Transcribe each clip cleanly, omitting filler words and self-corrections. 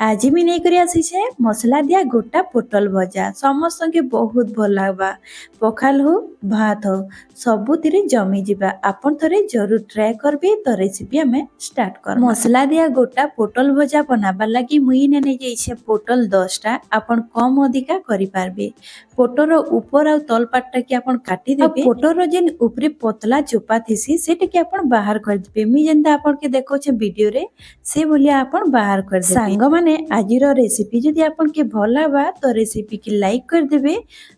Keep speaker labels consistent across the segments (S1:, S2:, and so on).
S1: आज भी नहीं करी आसी छे मसला दिया गोटा पोटल भजा समस्त के बहुत भल लागबा। पखाल हो भात हो सबुतिरे जमी जिबा। आपन थरे जरूर ट्राई करबे। तो रेसिपी हमें स्टार्ट कर। मसला दिया गोटा पोटल भजा बनाबा लगी मुई ने नहीं जाइछे पोटल 10टा। आपन कम अधिका करि पारबे। पोटर ऊपर आ तल पार्ट के आपन काटी देबे। पोटर जेन ऊपरे पतला चोपा थिसी सेटा के आपन बाहर कर देबे। मी जेंता आपन के देखो छे वीडियो रे से बोलिया आपन बाहर कर देबे। सांग माने आजिर रेसिपी जदि आपन के भल लागबा तो रेसिपी की लाइक कर देबे।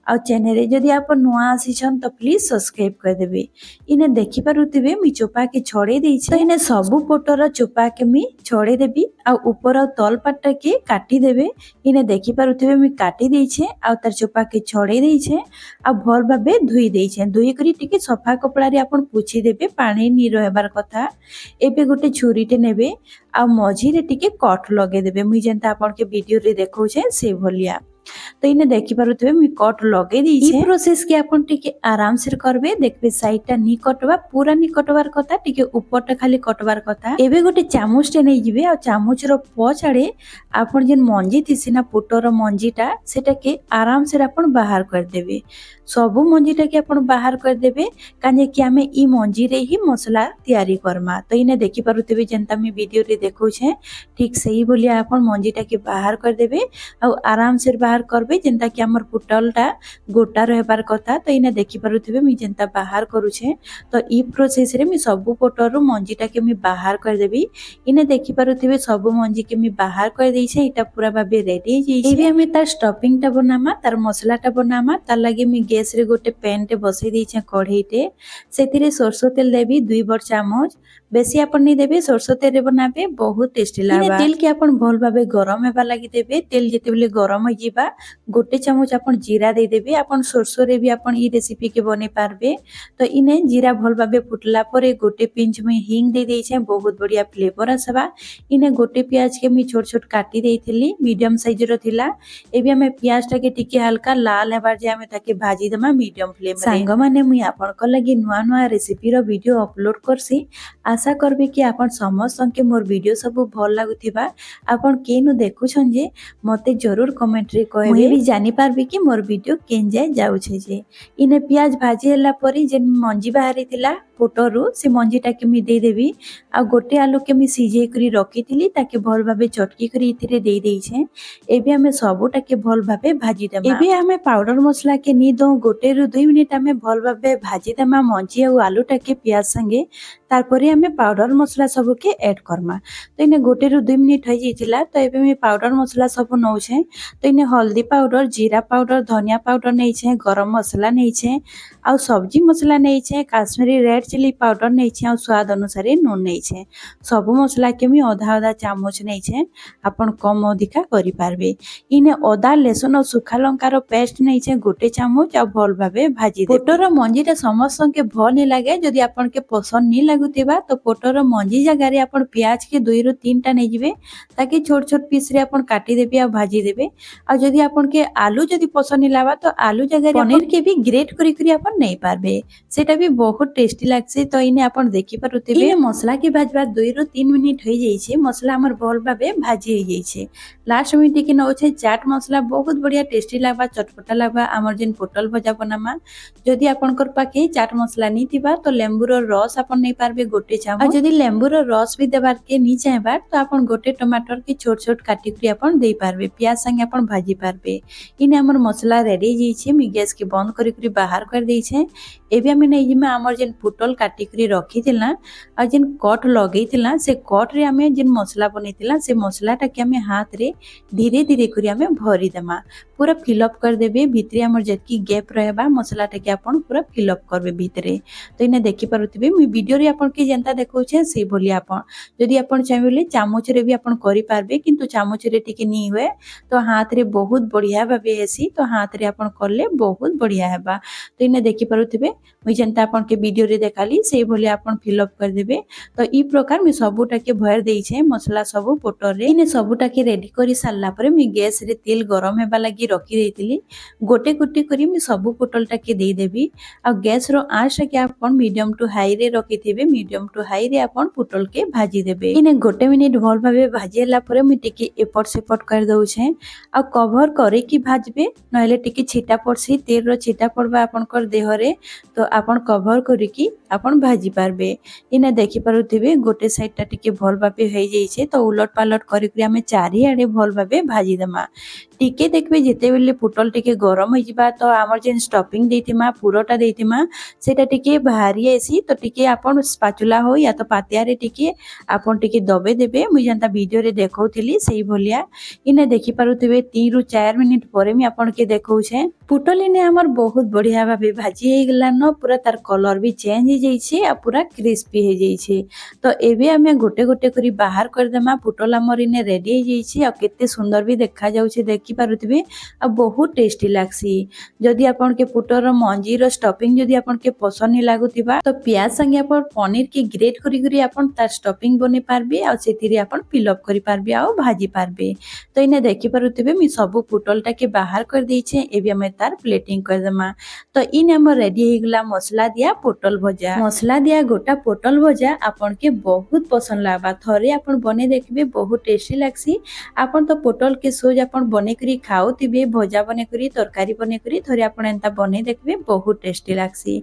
S1: आ चैनल रे जदि आपन नुआ आसीछन तो प्लीज सब्सक्राइब कर देबे। इने देखि पारुथिबे मी चोपा के छड़े देइछे। तो इने सबु पोटर चोपा के मी छड़े देबी आ ऊपर आ तल पाट के काटी देबे। इने देखि पारुथिबे मी काटी देइछे आ तार चोपा के छड़े देइछे आ भल भाबे धुई देइछे। धुई करी टिके सफा कपड़ा रे आपन पोछि देबे पानी नी रहबार कथा। एबे गोटे छुरीटे नेबे आ मझिरे टिके कट लगे देबे। मुई जेंता आपन के वीडियो रे देखौछे से भलिया। तो इने देखि पारुथिबे मी कट लगे दीछे। ई प्रोसेस के आपन टिके आराम से करबे। देखबे साइडटा नी कटवा पूरा नी कटवार कथा टिके ऊपरटा खाली कटवार कथा। एबे गोटे चामचटे नै जिबे आ चामच रो पछाड़े आपन जेन मंजी थिसी ना पोटर मंजीटा सेटा के आराम से आपन बाहर कर देबे। सबु मंजीटा के आपन बाहर कर देबे काजे कि हमें ई मंजी रे ही मसला तैयारी करमा। तो इने देखि पारुथिबे जेंता मी वीडियो रे देखौछे ठीक सही बोलिया आपन मंजीटा के बाहर कर देबे आ आराम से बाहर करबे जेंता कि हमर पोटलटा गोटा रहबार कथा। तो इने देखि पारुथिबे मी जेंता बाहर करूछे। तो ई प्रोसेस रे मी सबु पोटरु मंजीटा के मी बाहर कर देबी। इने देखि पारुथिबे सबु मंजी के मी बाहर कर देइछे। इटा पूरा भाबे रेडी जेइछे। एबे हमें तार स्टफिंगटा बनामा तार मसलाटा बनामा। तार लागि मी गैस रे गोटे पैन टे बसई देइछे कढ़ईटे। सेतिरे सरसो तेल देबी 2 बड़ चामच। बेसी आपन नहीं देबे सरसो तेल रे बनाबे बहुत टेस्टी लागबा। तेल के आपन भल भाबे गरम हेबा लागि देबे। तेल जेते बेले गरम हो जिबा गोटे चामच आपन जीरा दे देबे। आपन सरसो रे भी आपन ई रेसिपी के बने पारबे। तो इने जीरा भल भाबे फुटला परे गोटे पिंच में हिंग दे देइछे बहुत बढ़िया फ्लेवर आसबा। इने गोटे प्याज के मी छोट छोट काटी देइथिली मीडियम साइज रो थिला। एबे हमें प्याज टा के टिके हल्का लाल हेबार जे हमें ताके भाजी दमा मीडियम फ्लेम रे। सांग माने मुई आपन को लागि नुआ नुआ रेसिपी रो वीडियो अपलोड करसी। आशा करबे कि आपन समस्त के मोर वीडियो सब भल लागुथिबा। आपन केनु देखुछन जे मते जरूर कमेंट रे कहबे। मुई भी जानि पारबे कि मोर वीडियो केन जाय जाउछे जे। इने प्याज भाजी हला परी जेन मंजी बाहरी थिला पोटरु से मंजीटा के मी दे देबी। आ गोटे आलू के मी सिझे करी रखिथिली ताके भल भाबे चटकी करी इथिरे दे देइछे। एबे हमें सबुटा के भल भाबे भाजी देमा। एबे हमें पाउडर मसला के नी दो गोटे रु 2 मिनिट हमें भल भाबे भाजी देमा मंजी आ आलूटा के प्याज संगे। तारपरे हमें पाउडर मसला सब के ऐड करमा। तो इने गोटे रु 2 मिनिट हो जाइतिला। तो एबे मी पाउडर मसला सब नौछे। तो इने हल्दी पाउडर जीरा पाउडर धनिया पाउडर नैछे गरम मसला नैछे आ सब्जी मसला नैछे काश्मीरी रेड चिली पाउडर नैछे आ स्वाद अनुसार नून नैछे। सब मसला के मी आधा आधा चामच नैछे। आपन कम अधिका करि पारबे। इने अदा लहसुन और सुखा लंका रो पेस्ट नैछे गोटे चामच आ भल भाबे भाजी दे। पोटर मंजीटा समस्त के भल नि लागे जदि आपन के पसंद नि लागुतिबा तो पोटर मंजी जगह रे आपन प्याज के 2 रु 3 टा नै जिवे ताकि छोट छोट पीस रे आपन काटी देबे आ भाजी देबे। आ जदि आपन के आलू जदि पसंद नि लाबा तो आलू जगह रे पनीर के भी ग्रेट करी करी आपन नै पारबे। सेटा भी बहुत टेस्टी लागसे। तो इने आपन देखि पारुथिबे इने मसला के भाजबा 2 रु 3 मिनिट होई जाइछे। मसला हमर भल भाबे भाजी होई जाइछे। लास्ट में टिके नौछे चाट मसला बहुत बढ़िया टेस्टी लागबा चटपटा लागबा हमर जेन पोटल भजा बनामा। जदि आपनकर पाखे चाट मसला नी थिबा तो लेंबू रो रस आपन नै पारबे गोटे चामच। आ जदि लेंबू रो रस भी देबार के नी चाहबा तो आपन गोटे टमाटर के छोट छोट काटी करी आपन देई पारबे। प्याज संगे आपन भाजी पारबे। इने हमर मसला रेडी जाइछे। मी गैस के बंद करी करी बाहर कर देइछे। एबे हमें नै जिमे हमर जेन पोटल काटी करी रखी थिला आ जेन कट लगई थिला से कट रे हमें जेन मसला बनै थिला से मसलाटा के हमें हाथ रे धीरे धीरे करी हमें भरी देमा। पूरा फिलअप कर देबे भितरे हमर जतकी गैप रहबा मसलाटा के आपन पूरा फिलअप करबे भितरे। तो इने देखि पारुथिबे मी वीडियो रे आपन के जेंता देखौछे से बोली आपन जदि आपन चाहेले चामच रे भी आपन करि पारबे किंतु चामच रे टिके नी हुए तो हाथ रे बहुत बढ़िया भाबे हेसी। तो हाथ रे आपन करले बहुत बढ़िया हेबा। तो इने देखि पारुथिबे मुई जेंता आपन के वीडियो रे देखाली से बोली आपन फिलअप कर देबे। तो ई प्रकार मी सबुटा के भर देइछे मसला सब पोटर रे। इने सबुटा के रेडी करी सारला परे मी गैस रे तेल गरम हेबा लागि रखी देइतिली। गोटे गोटे करी मी सब पोटलटा के देई देबी आ गैस रो आँच के आपन मीडियम टू हाई रे रखिथिबे मीडियम टू हाई रे आपण पुटल के भाजी देबे। इने गोटे मिनिट भल भाबे भाजीला परे मु टिके एपट सेपट कर दउछे आ कवर करे कि भाजबे नहले टिके छिटा पड़सी तेल रो छिटा पड़बा आपनकर देहरे तो आपण कवर करिकी आपण भाजी पारबे। इने देखि पारुथिबे गोटे साइड टा टिके भल भाबे होई जाइछे तो उलट पालट करिकरी आमे चारि आडे भल भाबे भाजी देमा। टिके देखबे जेते बेले पुटल टिके गरम होई जिबा तो हमर जेन स्टफिंग देथिमा पुरोटा देथिमा सेटा टिके भारी आसी तो टिके आपण स्पाचुला हो या तो पातिया रे टिके आपण टिके दबे देबे मु जानता वीडियो रे देखौथिली सेही भलिया। इने देखि पारुथिबे 3 रु 4 मिनिट परे मी आपण के देखौछे पुटल इने हमर बहुत बढ़िया भाबे भाजी हे गेला न पूरा तार कलर भी चेंज हो जाइछे आ पूरा क्रिस्पी हो जाइछे। तो एबे आमे गोटे गोटे करी बाहर कर देमा पुटल हमर इने रेडी हो जाइछे आ केते सुंदर भी देखा जाउछे देखि पारुथिबे आ बहुत टेस्टी लागसी। जदि आपण के पुटर मंजी रो स्टफिंग जदि आपण के पसंद नि लागुतिबा तो प्याज संगे आपण पनीर के ग्रेट करी करी आपण तार स्टफिंग बने पारबे आ सेतिरे आपण फिल अप करी पारबे आ भाजी पारबे। तो इने देखि पारुथिबे मी सब पुटलटा के बाहर कर देइछे एबे हम तार प्लेटिंग कर देमा। तो इन हमर रेडी हो गेला मसला दिया पोटल भजा। मसला दिया गोटा पोटल भजा आपण के बहुत पसंद लागबा थरे आपण बने देखबे बहुत टेस्टी लागसी। आपण तो पोटल के सोज आपण बने करी खाउतिबे भजा बने करी तरकारी बने करी थरे आपण एंता बने देखबे बहुत टेस्टी लागसी।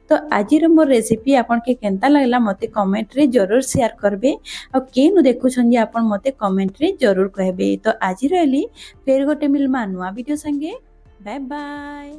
S1: तो आज मोर रेसिपी आपण के केंता लागला मते कमेंट रे जरूर शेयर करबे आ केनु देखुछन जे आपण मते कमेंट रे जरूर कहबे। तो आज रहली फेर गोटे मिलमा नुवा वीडियो संगे बाय बाय।